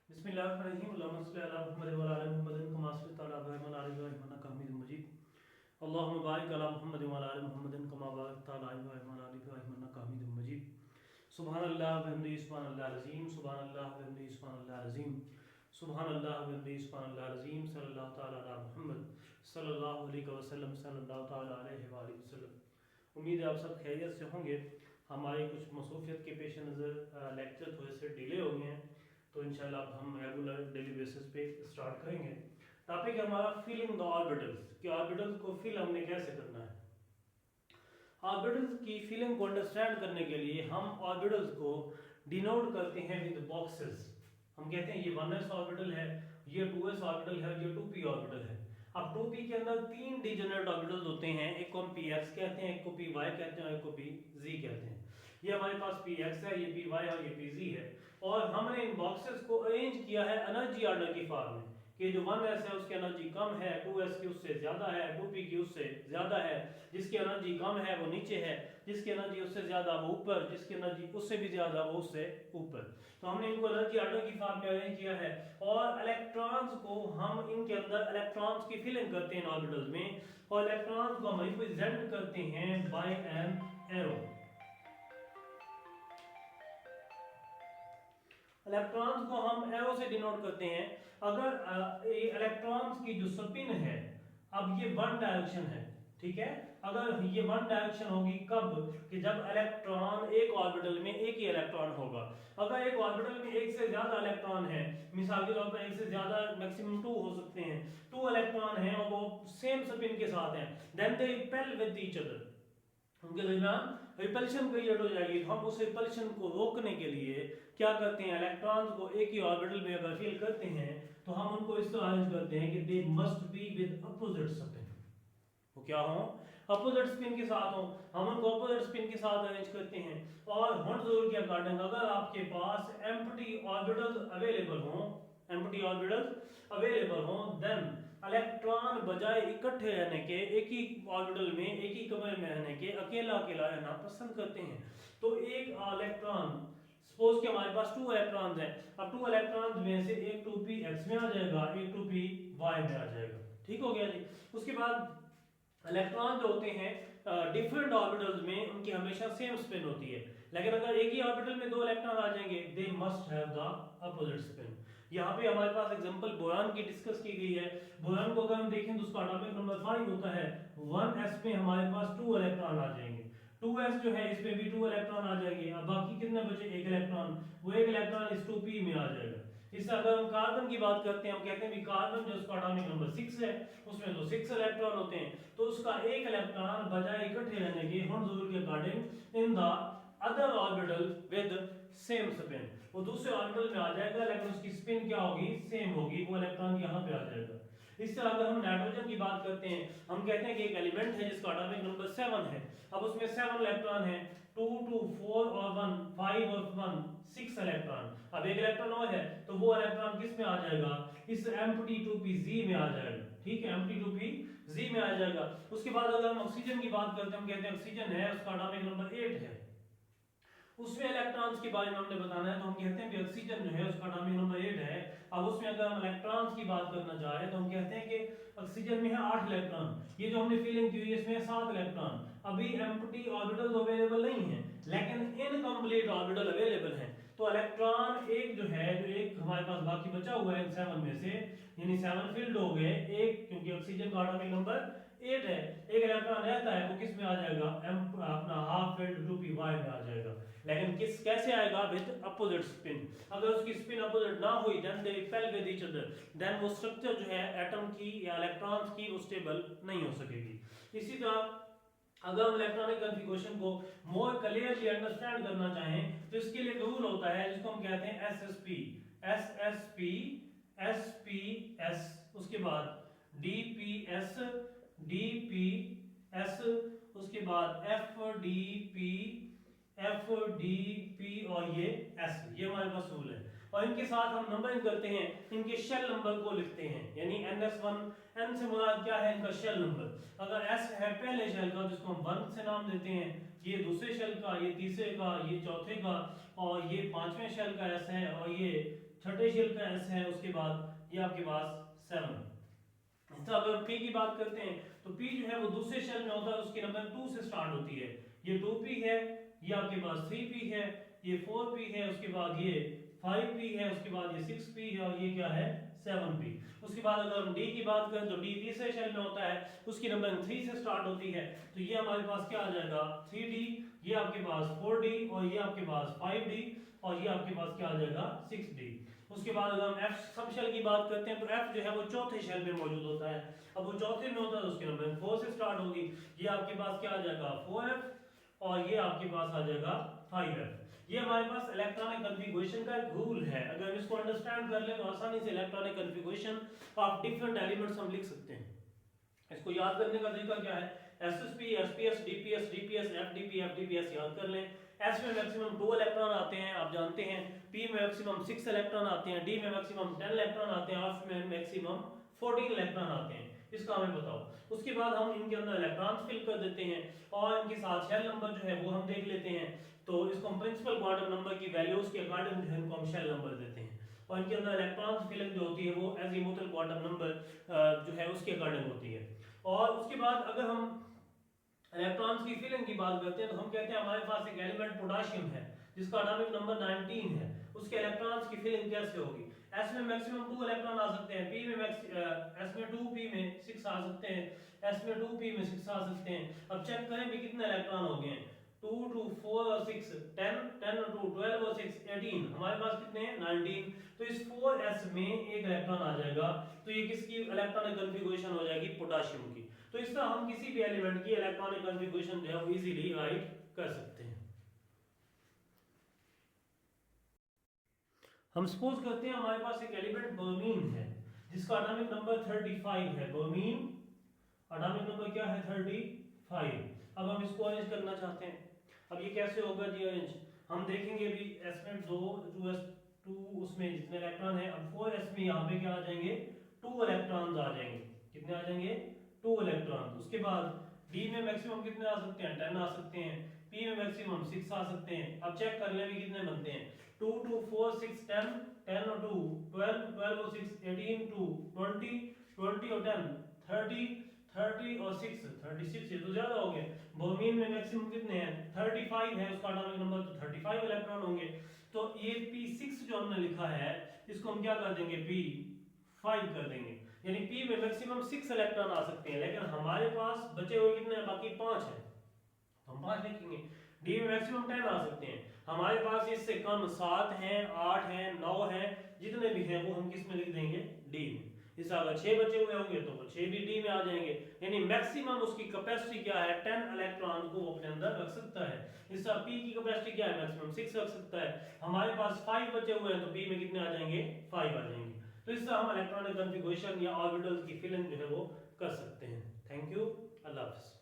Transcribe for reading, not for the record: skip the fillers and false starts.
बिस्मिल्लाहिर्रहमानिर्रहीम अल्लाहुम्मा सल्लि अला मुहम्मद व अला आलि मुहम्मद कमा सल्लैता अला इब्राहीम व अला आलि इब्राहीम इन्नका हमीदुम मजीद अल्लाहुम्मा बारिक अला मुहम्मद व अला आलि मुहम्मद कमा बारकता अला इब्राहीम व अला आलि इब्राहीम इन्नका हमीदुम मजीद सुब्हानल्लाह व बिहम्दिही सुब्हानल्लाहिल अज़ीम सुब्हानल्लाह व बिहम्दिही सुब्हानल्लाहिल अज़ीम सुब्हानल्लाह व बिहम्दिही सुब्हानल्लाहिल अज़ीम सल्लल्लाहु तआला अला मुहम्मद सल्लल्लाहु अलैहि वसल्लम सल्लल्लाहु तआला अलैहि व आलिहि वसल्लम। उम्मीद है आप सब खैरियत से होंगे। हमारे कुछ मसरूफियत के पेश नज़र लेक्चर थोड़े से डिले हो गए हैं, तो इंशाल्लाह अब हम रेगुलर डेली बेसिस पे स्टार्ट करेंगे। टॉपिक है हमारा फीलिंग द ऑर्बिटल्स कि ऑर्बिटल्स को फील हमने कैसे करना है। ऑर्बिटल्स की फीलिंग को अंडरस्टैंड करने के लिए हम ऑर्बिटल्स को डिनोट करते हैं विद बॉक्सेस। हम कहते हैं ये 1s ऑर्बिटल है, ये 2s ऑर्बिटल है, ये 2p ऑर्बिटल है। अब 2p के अंदर तीन डिजेनरेट ऑर्बिटल्स होते हैं, एक को हम px कहते हैं, एक को py कहते हैं, एक को pz कहते हैं। ये हमारे पास px है, ये py है और ये pz है, और हमने इन बॉक्सेस को अरेंज किया है एनर्जी ऑर्डर की फॉर्म में कि जो 1s है उसकी एनर्जी कम है, 2s की उससे ज्यादा है, 2p की उससे ज्यादा है, जिसकी एनर्जी कम है वो नीचे है, जिसकी एनर्जी उससे ज्यादा वो ऊपर, जिसकी एनर्जी उससे भी ज्यादा वो उससे ऊपर। तो हमने इनको एनर्जी ऑर्डर की फॉर्म में अरेंज किया है, और इलेक्ट्रॉन्स को हम इनके अंदर इलेक्ट्रॉन्स की फिलिंग करते हैं ऑर्बिटल्स में, और इलेक्ट्रॉन्स को हम रिप्रेजेंट करते हैं बाय एन एरो। इलेक्ट्रॉन्स को हम एरो से डिनोट करते हैं। अगर इलेक्ट्रॉन्स की जो स्पिन है, अब ये वन डायरेक्शन है, ठीक है। अगर ये वन डायरेक्शन होगी कब, कि जब इलेक्ट्रॉन एक ऑर्बिटल में एक ही इलेक्ट्रॉन होगा। अगर एक ऑर्बिटल में एक से ज्यादा इलेक्ट्रॉन है, मिसाल के तौर पर एक से ज्यादा मैक्सिमम 2 हो सकते हैं, 2 इलेक्ट्रॉन हैं और वो सेम स्पिन के साथ हैं, then they repel with each other, उनके दरमियान रिपल्शन क्रिएट हो जाएगी। तो हम उस रिपल्शन को रोकने के लिए क्या करते हैं, इलेक्ट्रॉन्स को एक ही ऑर्बिटल में अगर फील करते हैं तो हम उनको इस तरह अरेंज करते हैं कि they must be with opposite spin. वो क्या हो, अपोजिट स्पिन के साथ हो, हम उनको अपोजिट स्पिन के साथ अरेंज करते हैं। और हॉन्ट्स के अकॉर्डिंग अगर आपके पास एम्प्टी ऑर्बिटल्स अवेलेबल हो, एम्प्टी ऑर्बिटल्स अवेलेबल हो, देन इलेक्ट्रॉन बजाय इकट्ठे रहने के, एक ही ऑर्बिटल में एक ही कमरे में रहने के, अकेला अकेला रहना पसंद करते हैं। तो एक इलेक्ट्रॉन, सपोज कि हमारे पास 2 इलेक्ट्रॉन्स हैं, अब 2 इलेक्ट्रॉन्स में से एक 2p x में आ जाएगा, एक 2p y में आ जाएगा, ठीक हो गया जी। उसके बाद इलेक्ट्रॉन जो होते हैं डिफरेंट ऑर्बिटल्स में उनकी हमेशा सेम स्पिन होती है, लेकिन अगर एक ही ऑर्बिटल में 2 इलेक्ट्रॉन आ जाएंगे, they must have the opposite spin. यहाँ पे हमारे पास एग्जांपल बोरान की डिस्कस की गई है। बोरान को अगर हम देखें तो उसका एटॉमिक नंबर 5 होता है। 1s में हमारे पास 2 इलेक्ट्रॉन आ जाएंगे, 2s जो है इसमें भी 2 इलेक्ट्रॉन आ जाएंगे। अब बाकी कितने बचे, एक इलेक्ट्रॉन, वो एक इलेक्ट्रॉन इस 2p में आ जाएगा। इससे अगर हम कार्बन की बात करते हैं, हम कहते हैं कि कार्बन जो उसका एटॉमिक नंबर 6 है, उसमें तो 6 इलेक्ट्रॉन होते हैं, तो उसका एक इलेक्ट्रॉन बजाय इकट्ठे रहने के हॉन्ट्स के according in the other orbital with same spin, वो दूसरे ऑर्बिटल में आ जाएगा, लेकिन उसकी स्पिन क्या होगी, सेम होगी, वो इलेक्ट्रॉन यहाँ पे आ जाएगा। इस तरह अगर हम नाइट्रोजन की बात करते हैं, हम कहते हैं कि एक एलिमेंट है जिसका एटॉमिक नंबर 7 है, अब उसमें 7 इलेक्ट्रॉन है, 2 2 4 और 1 5 और 1 6 इलेक्ट्रॉन। अब एक इलेक्ट्रॉन और है, तो वो इलेक्ट्रॉन किस में आ जाएगा, इस एम्प्टी 2pz में आ जाएगा, ठीक है, एम्प्टी 2pz में आ जाएगा। उसके बाद अगर हम ऑक्सीजन की बात करते हैं, हम कहते हैं ऑक्सीजन है, उसका एटॉमिक नंबर 8 है, उसमें इलेक्ट्रॉन्स के बारे में हमने बताना है, तो हम कहते हैं कि ऑक्सीजन जो है उसका एटॉमिक नंबर 8 है। अब उसमें अगर हम इलेक्ट्रॉन्स की बात करना चाह रहे हैं तो हम कहते हैं कि ऑक्सीजन में है 8 इलेक्ट्रॉन, ये जो हमने फीलिंग की हुई है इसमें 7 इलेक्ट्रॉन। अभी एम्प्टी ऑर्बिटल अवेलेबल नहीं है, लेकिन इनकम्प्लीट ऑर्बिटल अवेलेबल है। तो इलेक्ट्रॉन एक जो है, जो एक हमारे पास बाकी बचा हुआ है इन 7 में से, यानी 7 फील्ड हो गए, एक क्योंकि ऑक्सीजन का एटॉमिक नंबर 8 है, एक इलेक्ट्रॉन रहता है, वो किस में आ जाएगा, अपना हाफ फील्ड 2py में आ जाएगा, लेकिन किस कैसे आएगा, विद अपोजिट स्पिन। अगर उसकी स्पिन अपोजिट ना हुई, then they repel with each other, then वो स्ट्रक्चर जो है एटम की या इलेक्ट्रॉन्स की वो स्टेबल नहीं हो सकेगी। इसी तरह अगर हम इलेक्ट्रॉनिक कॉन्फ़िगरेशन को मोर क्लियरली अंडरस्टैंड करना चाहें तो इसके लिए एक रूल होता है जिसको हम कहते हैं एसएसपी, एसएसपी, एसपीएस, उसके बाद डीपीएस, डीपीएस, उसके बाद एफडीपी, एफडीपी और ये एस, ये हमारे पास रूल है। और इनके साथ हम नंबरिंग करते हैं, इनके शेल नंबर को लिखते हैं, यानी NS1, N से मुराद क्या है, इनका शेल नंबर। अगर S है पहले शेल का, जिसको हम 1 से नाम देते हैं, ये दूसरे शेल का, ये तीसरे का, ये चौथे का, और ये पांचवें शेल का एस है, और ये छठे शेल का एस है। उसके बाद ये आपके पास 7। तो अगर P की बात करते हैं तो P जो है वो दूसरे शेल में होता है, उसकी नंबर 2 से स्टार्ट होती है। ये 2P है, ये आपके पास 3P है, ये 4P है, उसके बाद ये 5P है, उसके बाद ये 6P है, और ये क्या है 7P। उसके बाद अगर हम D की बात करें तो D तीसरे शेल में होता है, उसकी नंबर 3 से स्टार्ट होती है। तो ये हमारे पास क्या आ जाएगा 3D, ये आपके पास 4D, और ये आपके पास 5D, और ये आपके पास क्या आ जाएगा 6D। उसके बाद अगर हम F सब शेल की बात करते हैं तो F जो है वो चौथे शेल में मौजूद होता है। अब वो चौथे में होता है तो उसकी नंबर 4 से स्टार्ट होगी। ये आपके पास क्या आ जाएगा 4F, और ये आपके पास आ जाएगा 5F। ये हमारे पास इलेक्ट्रॉनिक कॉन्फ़िगरेशन का एक रूल है। अगर हम इसको अंडरस्टैंड कर लें तो आसानी से electronic configuration of different elements हम लिख सकते हैं। इसको याद करने का तरीका क्या है, SSP, SPS, DPS, DPS, FDP, FDPS याद कर लें। S में मैक्सिमम 2 इलेक्ट्रॉन आते हैं, आप जानते हैं। P में मैक्सिमम 6 इलेक्ट्रॉन आते हैं, D में मैक्सिमम 10 इलेक्ट्रॉन आते हैं, F में मैक्सिमम 14 इलेक्ट्रॉन आते हैं। इसका हमें बताओ। उसके बाद हम इनके अंदर इलेक्ट्रॉन्स फिल कर देते हैं, और इनके साथ शेल नंबर जो है वो हम देख लेते हैं। तो इसको हम प्रिंसिपल क्वांटम नंबर की वैल्यूज के अकॉर्डिंग जो है इनको हम शेल नंबर देते हैं, और इनके अंदर इलेक्ट्रॉन्स फिलिंग जो होती है वो एजीमुथल क्वांटम नंबर जो है उसके अकॉर्डिंग होती है। और उसके बाद अगर हम इलेक्ट्रॉन्स की फिलिंग की बात करते हैं तो हम कहते हैं हमारे पास एक एलिमेंट पोटेशियम है जिसका एटॉमिक नंबर 19 है, उसके इलेक्ट्रॉन्स की फिलिंग कैसे होगी। S में मैक्सिमम 2 इलेक्ट्रॉन आ सकते हैं, P में S में 2, P में 6 आ सकते हैं, S में 2, P में 6 आ सकते हैं। अब चेक करें भी कितने इलेक्ट्रॉन हो गए हैं, 2 2 4 और 6 10 10 और 2 12 और 6 18, हमारे पास कितने हैं 19। तो इस 4s में एक इलेक्ट्रॉन आ जाएगा, तो ये किसकी इलेक्ट्रॉनिक कॉन्फ़िगरेशन हो जाएगी पोटेशियम की। तो इस तरह हम किसी भी एलिमेंट की इलेक्ट्रॉनिक कॉन्फ़िगरेशन जो है वो इजीली राइट कर सकते हैं। हम सपोज करते हैं हमारे पास एक एलिमेंट ब्रोमीन है जिसका एटॉमिक नंबर 35 है। ब्रोमीन एटॉमिक नंबर क्या है 35। अब हम इसको अरेंज करना चाहते हैं। अब ये कैसे होगा जी अरेंज, हम देखेंगे भी S में 2 2s2 उसमें जितने इलेक्ट्रॉन है, अब 4s में यहाँ पे क्या आ जाएंगे 2 इलेक्ट्रॉन आ जाएंगे। कितने आ जाएंगे 2 इलेक्ट्रॉन। उसके बाद D में मैक्सिमम कितने आ सकते हैं 10 आ सकते हैं, P में मैक्सिमम 6 आ सकते हैं। अब चेक कर ले भी कितने बनते हैं 2 2 4 6 10 10 और 2 12 12 और 6 18 2 20 20 और 10 30 30 और 6 36, ये तो ज्यादा हो गए। ब्रोमीन में मैक्सिमम कितने हैं 35 है, उसका एटॉमिक नंबर तो 35 इलेक्ट्रॉन होंगे। तो ये P6 जो हमने लिखा है इसको हम क्या कर देंगे P5 कर देंगे, यानी P में मैक्सिमम 6 इलेक्ट्रॉन आ सकते हैं, लेकिन हमारे पास बचे हुए कितने हैं बाकी 5 है, तो हम 5 लिखेंगे। D में मैक्सिमम 10 आ सकते हैं, हमारे पास इससे कम 7 हैं 8 हैं 9 हैं, जितने भी हैं वो हम किस में लिख देंगे D में। इस अगर 6 बचे हुए होंगे तो वो 6 भी D में आ जाएंगे, यानी मैक्सिमम उसकी कैपेसिटी क्या है 10 इलेक्ट्रॉन को वो अपने अंदर रख सकता है। इस P की कैपेसिटी क्या है मैक्सिमम 6 रख सकता है, हमारे पास 5 बचे हुए हैं तो P में कितने आ जाएंगे 5 आ जाएंगे। तो इससे हम इलेक्ट्रॉनिक कॉन्फ़िगरेशन या ऑर्बिटल्स की फिलिंग जो है वो कर सकते हैं। थैंक यू, अल्लाह हाफ़िज़।